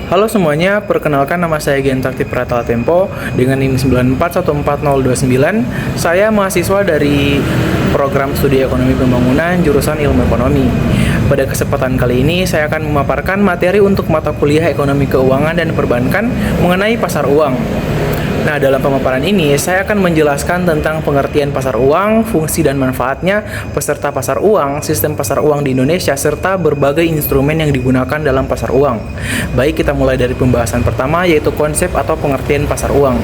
Halo semuanya, perkenalkan nama saya Gentrakti Pratala Tempo dengan NIM 9414029. Saya mahasiswa dari program studi ekonomi pembangunan jurusan ilmu ekonomi. Pada kesempatan kali ini saya akan memaparkan materi untuk mata kuliah ekonomi keuangan dan perbankan mengenai pasar uang. Nah, dalam pemaparan ini saya akan menjelaskan tentang pengertian pasar uang, fungsi dan manfaatnya, peserta pasar uang, sistem pasar uang di Indonesia, serta berbagai instrumen yang digunakan dalam pasar uang. Baik, kita mulai dari pembahasan pertama, yaitu konsep atau pengertian pasar uang.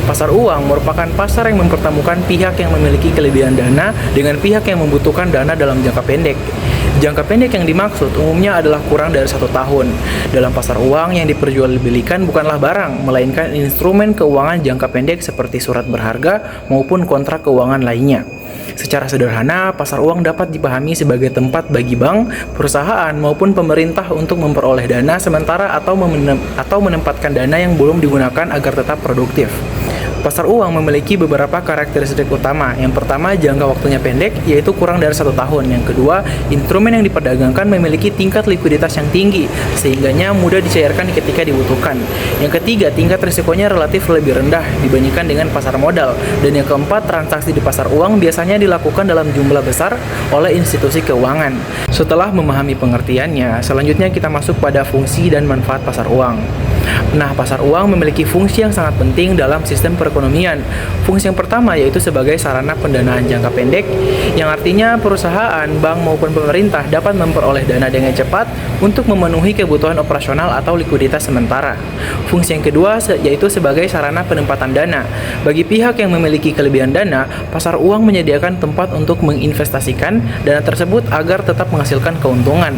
Pasar uang merupakan pasar yang mempertemukan pihak yang memiliki kelebihan dana dengan pihak yang membutuhkan dana dalam jangka pendek. Jangka pendek yang dimaksud umumnya adalah kurang dari 1 tahun. Dalam pasar uang yang diperjualbelikan bukanlah barang, melainkan instrumen keuangan jangka pendek seperti surat berharga maupun kontrak keuangan lainnya. Secara sederhana, pasar uang dapat dipahami sebagai tempat bagi bank, perusahaan, maupun pemerintah untuk memperoleh dana sementara atau menempatkan dana yang belum digunakan agar tetap produktif. Pasar uang memiliki beberapa karakteristik utama. Yang pertama, jangka waktunya pendek, yaitu kurang dari 1 tahun. Yang kedua, instrumen yang diperdagangkan memiliki tingkat likuiditas yang tinggi, sehingganya mudah dicairkan ketika dibutuhkan. Yang ketiga, tingkat risikonya relatif lebih rendah dibandingkan dengan pasar modal. Dan yang keempat, transaksi di pasar uang biasanya dilakukan dalam jumlah besar oleh institusi keuangan. Setelah memahami pengertiannya, selanjutnya kita masuk pada fungsi dan manfaat pasar uang. Nah, pasar uang memiliki fungsi yang sangat penting dalam sistem perekonomian. Fungsi yang pertama yaitu sebagai sarana pendanaan jangka pendek, yang artinya perusahaan, bank maupun pemerintah dapat memperoleh dana dengan cepat untuk memenuhi kebutuhan operasional atau likuiditas sementara. Fungsi yang kedua yaitu sebagai sarana penempatan dana. Bagi pihak yang memiliki kelebihan dana, pasar uang menyediakan tempat untuk menginvestasikan dana tersebut agar tetap menghasilkan keuntungan.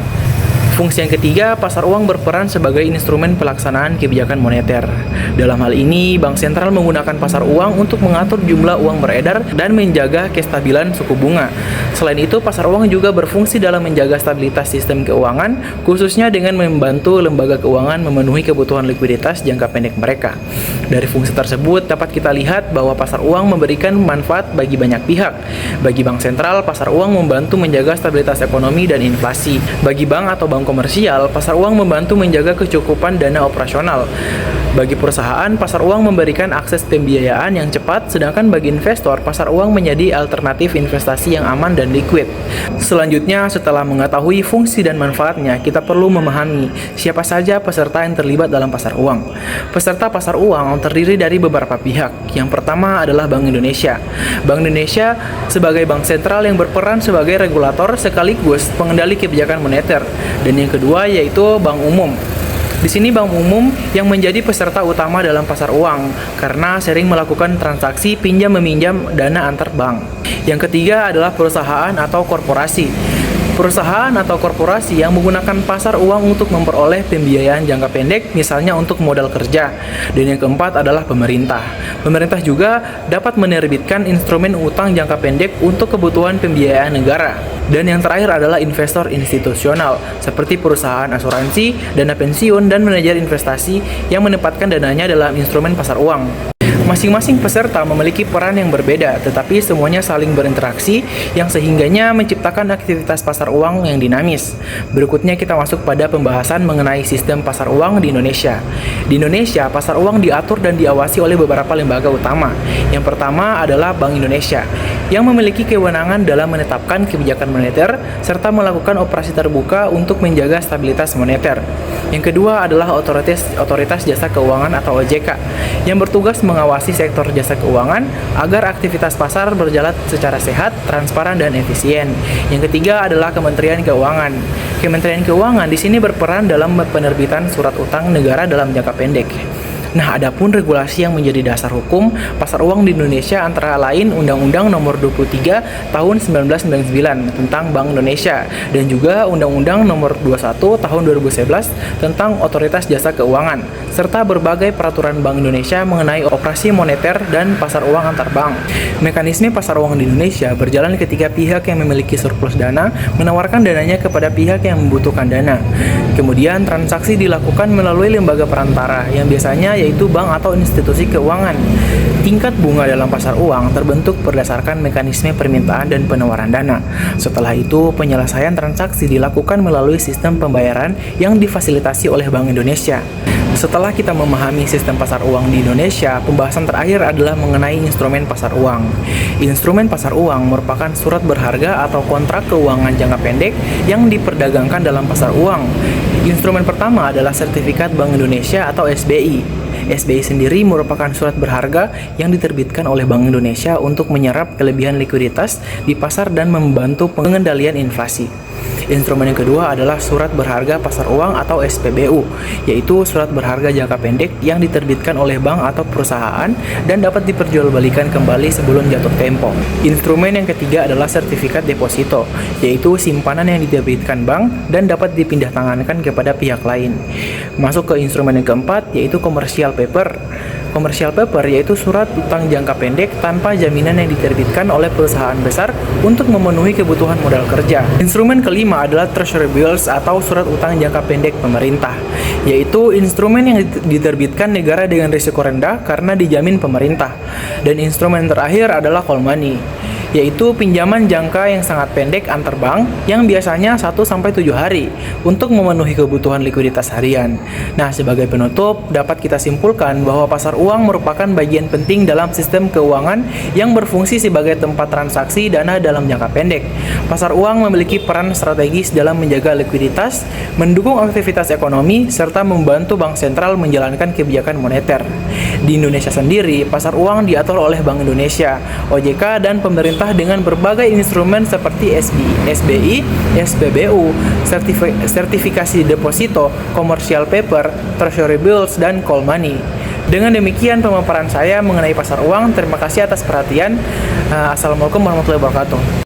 Fungsi yang ketiga, pasar uang berperan sebagai instrumen pelaksanaan kebijakan moneter. Dalam hal ini, bank sentral menggunakan pasar uang untuk mengatur jumlah uang beredar dan menjaga kestabilan suku bunga. Selain itu, pasar uang juga berfungsi dalam menjaga stabilitas sistem keuangan, khususnya dengan membantu lembaga keuangan memenuhi kebutuhan likuiditas jangka pendek mereka. Dari fungsi tersebut, dapat kita lihat bahwa pasar uang memberikan manfaat bagi banyak pihak. Bagi bank sentral, pasar uang membantu menjaga stabilitas ekonomi dan inflasi. Bagi bank atau bank komersial, pasar uang membantu menjaga kecukupan dana operasional. Bagi perusahaan, pasar uang memberikan akses pembiayaan yang cepat, sedangkan bagi investor, pasar uang menjadi alternatif investasi yang aman dan liquid. Selanjutnya, setelah mengetahui fungsi dan manfaatnya, kita perlu memahami siapa saja peserta yang terlibat dalam pasar uang. Peserta pasar uang terdiri dari beberapa pihak. Yang pertama adalah Bank Indonesia. Bank Indonesia sebagai bank sentral yang berperan sebagai regulator sekaligus pengendali kebijakan moneter. Dan yang kedua yaitu Bank Umum. Di sini bank umum yang menjadi peserta utama dalam pasar uang karena sering melakukan transaksi pinjam-meminjam dana antar bank. Yang ketiga adalah perusahaan atau korporasi. Perusahaan atau korporasi yang menggunakan pasar uang untuk memperoleh pembiayaan jangka pendek, misalnya untuk modal kerja. Dan yang keempat adalah pemerintah. Pemerintah juga dapat menerbitkan instrumen utang jangka pendek untuk kebutuhan pembiayaan negara. Dan yang terakhir adalah investor institusional, seperti perusahaan asuransi, dana pensiun, dan manajer investasi yang menempatkan dananya dalam instrumen pasar uang. Masing-masing peserta memiliki peran yang berbeda, tetapi semuanya saling berinteraksi yang sehingganya menciptakan aktivitas pasar uang yang dinamis. Berikutnya kita masuk pada pembahasan mengenai sistem pasar uang di Indonesia. Di Indonesia, pasar uang diatur dan diawasi oleh beberapa lembaga utama. Yang pertama adalah Bank Indonesia, yang memiliki kewenangan dalam menetapkan kebijakan moneter serta melakukan operasi terbuka untuk menjaga stabilitas moneter. Yang kedua adalah Otoritas Jasa Keuangan atau OJK, yang bertugas mengawasi sektor jasa keuangan agar aktivitas pasar berjalan secara sehat, transparan, dan efisien. Yang ketiga adalah Kementerian Keuangan. Kementerian Keuangan di sini berperan dalam penerbitan surat utang negara dalam jangka pendek. Nah, adapun regulasi yang menjadi dasar hukum pasar uang di Indonesia antara lain Undang-Undang Nomor 23 Tahun 1999 tentang Bank Indonesia dan juga Undang-Undang Nomor 21 Tahun 2011 tentang Otoritas Jasa Keuangan serta berbagai peraturan Bank Indonesia mengenai operasi moneter dan pasar uang antar bank. Mekanisme pasar uang di Indonesia berjalan ketika pihak yang memiliki surplus dana menawarkan dananya kepada pihak yang membutuhkan dana. Kemudian transaksi dilakukan melalui lembaga perantara yang biasanya yaitu bank atau institusi keuangan. Tingkat bunga dalam pasar uang terbentuk berdasarkan mekanisme permintaan dan penawaran dana. Setelah itu, penyelesaian transaksi dilakukan melalui sistem pembayaran yang difasilitasi oleh Bank Indonesia. Setelah kita memahami sistem pasar uang di Indonesia, pembahasan terakhir adalah mengenai instrumen pasar uang. Instrumen pasar uang merupakan surat berharga atau kontrak keuangan jangka pendek yang diperdagangkan dalam pasar uang. Instrumen pertama adalah sertifikat Bank Indonesia atau SBI. SBI sendiri merupakan surat berharga yang diterbitkan oleh Bank Indonesia untuk menyerap kelebihan likuiditas di pasar dan membantu pengendalian inflasi. Instrumen yang kedua adalah surat berharga pasar uang atau SPBU, yaitu surat berharga jangka pendek yang diterbitkan oleh bank atau perusahaan dan dapat diperjualbelikan kembali sebelum jatuh tempo. Instrumen yang ketiga adalah sertifikat deposito, yaitu simpanan yang diterbitkan bank dan dapat dipindahtangankan kepada pihak lain. Masuk ke instrumen yang keempat, yaitu commercial paper. Commercial paper yaitu surat utang jangka pendek tanpa jaminan yang diterbitkan oleh perusahaan besar untuk memenuhi kebutuhan modal kerja. Instrumen kelima adalah treasury bills atau surat utang jangka pendek pemerintah, yaitu instrumen yang diterbitkan negara dengan risiko rendah karena dijamin pemerintah. Dan instrumen terakhir adalah call money, yaitu pinjaman jangka yang sangat pendek antar bank yang biasanya 1-7 hari untuk memenuhi kebutuhan likuiditas harian. Nah, sebagai penutup, dapat kita simpulkan bahwa pasar uang merupakan bagian penting dalam sistem keuangan yang berfungsi sebagai tempat transaksi dana dalam jangka pendek. Pasar uang memiliki peran strategis dalam menjaga likuiditas, mendukung aktivitas ekonomi, serta membantu bank sentral menjalankan kebijakan moneter. Di Indonesia sendiri, pasar uang diatur oleh Bank Indonesia, OJK, dan pemerintah dengan berbagai instrumen seperti SBI, SPBU, sertifikasi deposito, commercial paper, treasury bills, dan call money. Dengan demikian pemaparan saya mengenai pasar uang. Terima kasih atas perhatian. Assalamualaikum warahmatullahi wabarakatuh.